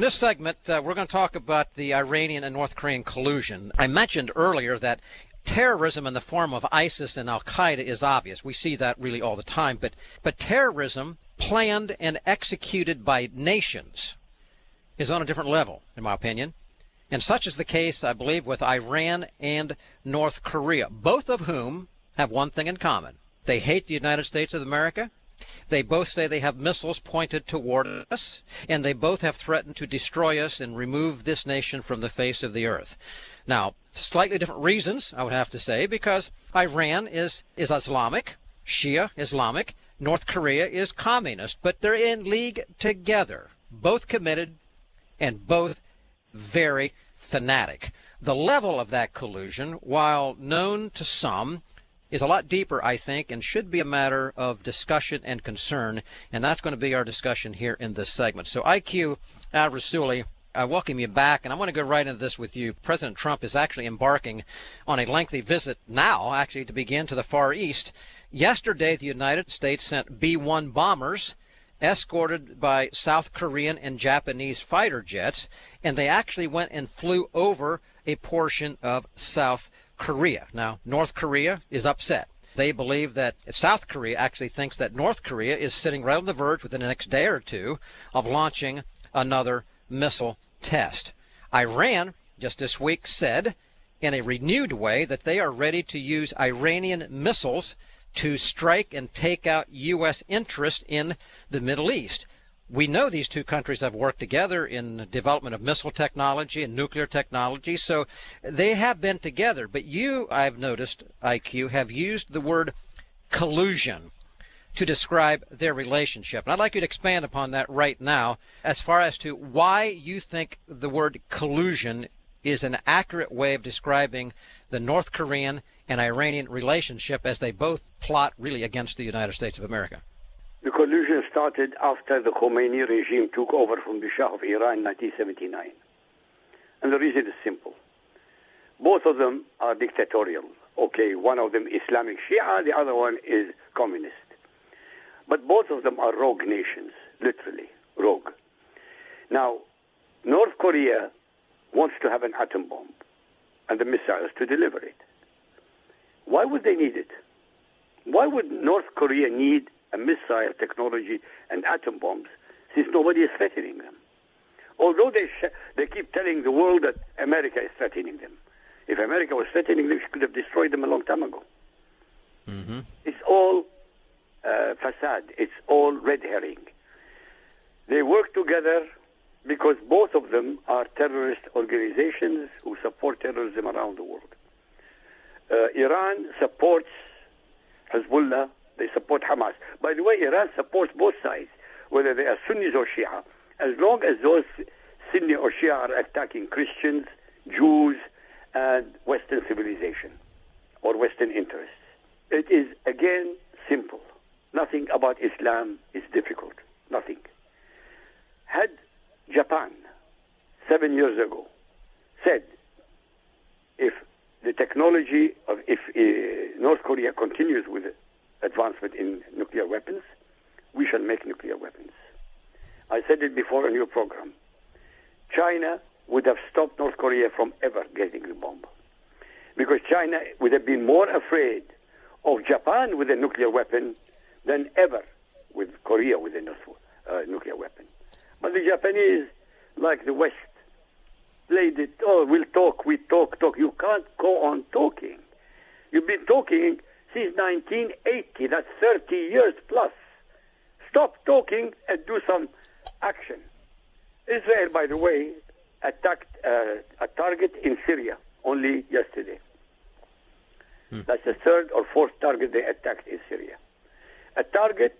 In this segment, we're going to talk about the Iranian and North Korean collusion. I mentioned earlier that terrorism in the form of ISIS and Al-Qaeda is obvious. We see that really all the time. But terrorism planned and executed by nations is on a different level, in my opinion. And such is the case, I believe, with Iran and North Korea, both of whom have one thing in common. They hate the United States of America. They both say they have missiles pointed toward us, and they both have threatened to destroy us and remove this nation from the face of the earth. Now, slightly different reasons, I would have to say, because Iran is Islamic, Shia Islamic, North Korea is communist, but they're in league together, both committed and both very fanatic. The level of that collusion, while known to some, is a lot deeper, I think, and should be a matter of discussion and concern, and that's going to be our discussion here in this segment. So, IQ Rassooli, I welcome you back, and I want to go right into this with you. President Trump is actually embarking on a lengthy visit now, actually, to begin to the Far East. Yesterday, the United States sent B-1 bombers escorted by South Korean and Japanese fighter jets, and they actually went and flew over a portion of South Korea. Now, North Korea is upset. They believe that South Korea actually thinks that North Korea is sitting right on the verge within the next day or two of launching another missile test. Iran just this week said in a renewed way that they are ready to use Iranian missiles to strike and take out U.S. interest in the Middle East. We know these two countries have worked together in development of missile technology and nuclear technology, so they have been together. But you, I've noticed, IQ, have used the word collusion to describe their relationship. And I'd like you to expand upon that right now as far as to why you think the word collusion is an accurate way of describing the North Korean and Iranian relationship as they both plot really against the United States of America. The collusion started after the Khomeini regime took over from the Shah of Iran in 1979. And the reason is simple. Both of them are dictatorial. Okay, one of them Islamic Shia, the other one is communist. But both of them are rogue nations, literally, rogue. Now, North Korea wants to have an atom bomb and the missiles to deliver it. Why would they need it? Why would North Korea need a missile technology and atom bombs since nobody is threatening them? Although they keep telling the world that America is threatening them. If America was threatening them, she could have destroyed them a long time ago. Mm-hmm. It's all facade. It's all red herring. They work together because both of them are terrorist organizations who support terrorism around the world. Iran supports Hezbollah. They support Hamas. By the way, Iran supports both sides, whether they are Sunnis or Shia, as long as those Sunni or Shia are attacking Christians, Jews, and Western civilization or Western interests. It is, again, simple. Nothing about Islam is difficult. Nothing. Had Japan, 7 years ago, said if the technology of, if North Korea continues with advancement in nuclear weapons, we shall make nuclear weapons. I said it before on your program. China would have stopped North Korea from ever getting the bomb, because China would have been more afraid of Japan with a nuclear weapon than ever with Korea with a nuclear weapon. But the Japanese, like the West, played it, oh, we'll talk, we talk. You can't go on talking. You've been talking since 1980, that's 30 years plus. Stop talking and do some action. Israel, by the way, attacked a target in Syria only yesterday. That's the third or fourth target they attacked in Syria. A target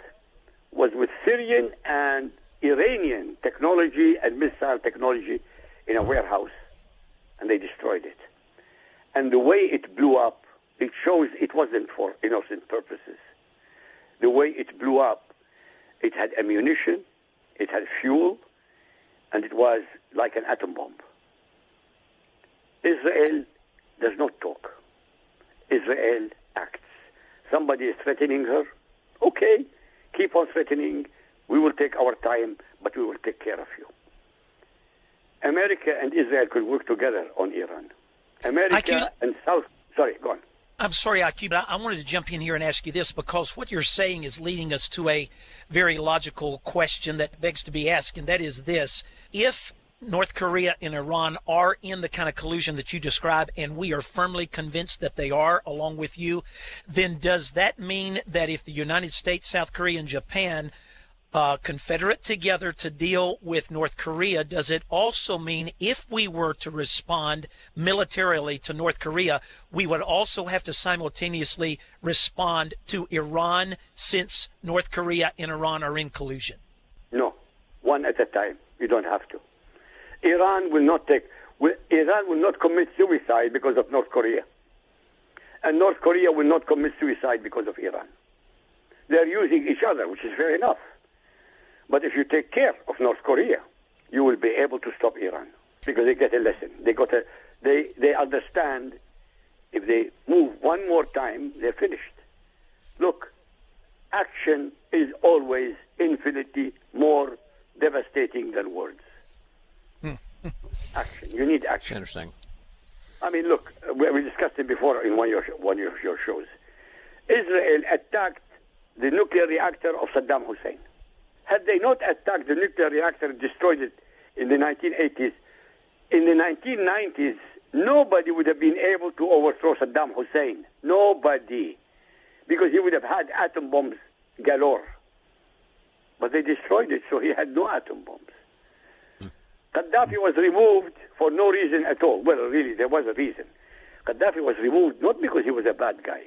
was with Syrian and Iranian technology and missile technology in a warehouse, and they destroyed it. And the way it blew up, it shows it wasn't for innocent purposes. The way it blew up, it had ammunition, it had fuel, and it was like an atom bomb. Israel does not talk. Israel acts. Somebody is threatening her. Okay, keep on threatening. We will take our time, but we will take care of you. America and Israel could work together on Iran. America and South... Sorry, go on. I'm sorry, IQ, but I wanted to jump in here and ask you this, because what you're saying is leading us to a very logical question that begs to be asked, and that is this. If North Korea and Iran are in the kind of collusion that you describe, and we are firmly convinced that they are, along with you, then does that mean that if the United States, South Korea, and Japan confederate together to deal with North Korea, does it also mean if we were to respond militarily to North Korea, we would also have to simultaneously respond to Iran, since North Korea and Iran are in collusion? No, one at a time. You don't have to. Iran will not commit suicide because of North Korea. And North Korea will not commit suicide because of Iran. They're using each other, which is fair enough. But if you take care of North Korea, you will be able to stop Iran, because they get a lesson. They understand if they move one more time, they're finished. Look, action is always infinitely more devastating than words. Action. You need action. Interesting. I mean, look, we discussed it before in one of your shows. Israel attacked the nuclear reactor of Saddam Hussein. Had they not attacked the nuclear reactor and destroyed it in the 1980s, in the 1990s, nobody would have been able to overthrow Saddam Hussein. Nobody. Because he would have had atom bombs galore. But they destroyed it, so he had no atom bombs. Gaddafi was removed for no reason at all. Well, really, there was a reason. Gaddafi was removed not because he was a bad guy.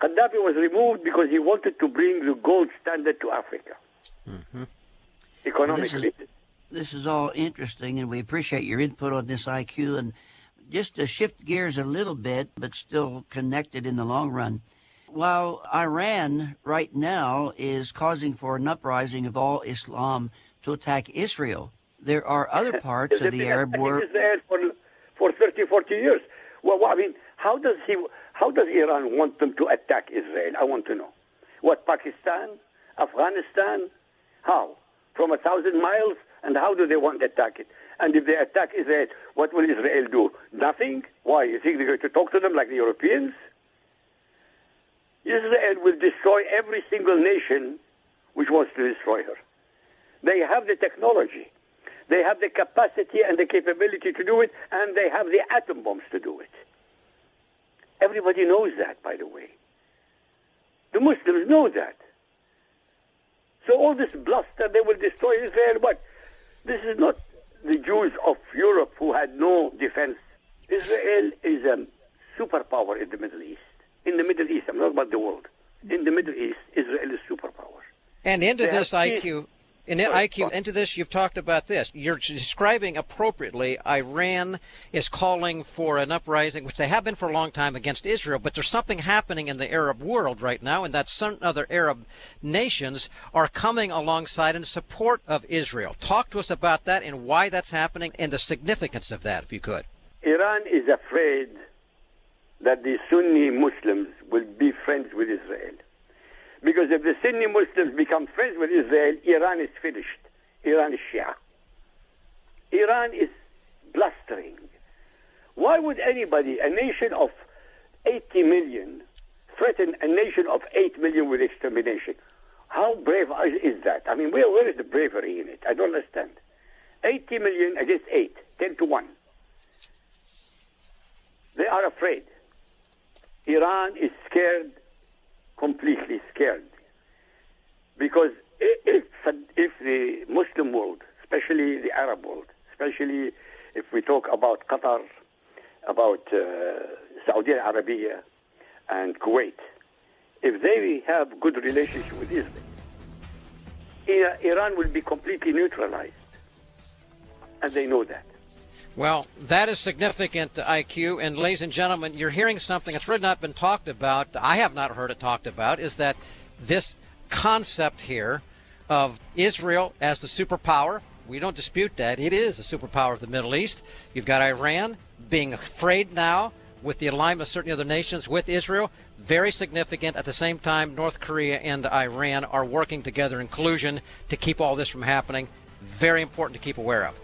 Gaddafi was removed because he wanted to bring the gold standard to Africa. Mm-hmm. Economically. This is all interesting, and we appreciate your input on this, IQ. And just to shift gears a little bit, but still connected in the long run, while Iran right now is causing for an uprising of all Islam to attack Israel, there are other parts of the Arab world. Israel for 30, 40 years. Well, I mean, how does Iran want them to attack Israel? I want to know. What, Pakistan? Afghanistan? How? From 1,000 miles? And how do they want to attack it? And if they attack Israel, what will Israel do? Nothing? Why? You think they're going to talk to them like the Europeans? Israel will destroy every single nation which wants to destroy her. They have the technology. They have the capacity and the capability to do it, and they have the atom bombs to do it. Everybody knows that, by the way. The Muslims know that. So all this bluster, they will destroy Israel. But this is not the Jews of Europe who had no defense. Israel is a superpower in the Middle East. In the Middle East, I'm not about the world. In the Middle East, Israel is superpower. And into this, into this, you've talked about this. You're describing appropriately, Iran is calling for an uprising, which they have been for a long time, against Israel. But there's something happening in the Arab world right now, and that some other Arab nations are coming alongside in support of Israel. Talk to us about that and why that's happening and the significance of that, if you could. Iran is afraid that the Sunni Muslims will be friends with Israel. Because if the Sunni Muslims become friends with Israel, Iran is finished. Iran is Shia. Iran is blustering. Why would anybody, a nation of 80 million, threaten a nation of 8 million with extermination? How brave is that? I mean, where is the bravery in it? I don't understand. 80 million against 8, 10 to 1. They are afraid. Iran is scared, completely scared, because if the Muslim world, especially the Arab world, especially if we talk about Qatar, about Saudi Arabia and Kuwait, if they have good relationship with Israel, Iran will be completely neutralized, and they know that. Well, that is significant, IQ. And ladies and gentlemen, you're hearing something that's really not been talked about. I have not heard it talked about, is that this concept here of Israel as the superpower, we don't dispute that. It is a superpower of the Middle East. You've got Iran being afraid now with the alignment of certain other nations with Israel. Very significant. At the same time, North Korea and Iran are working together in collusion to keep all this from happening. Very important to keep aware of.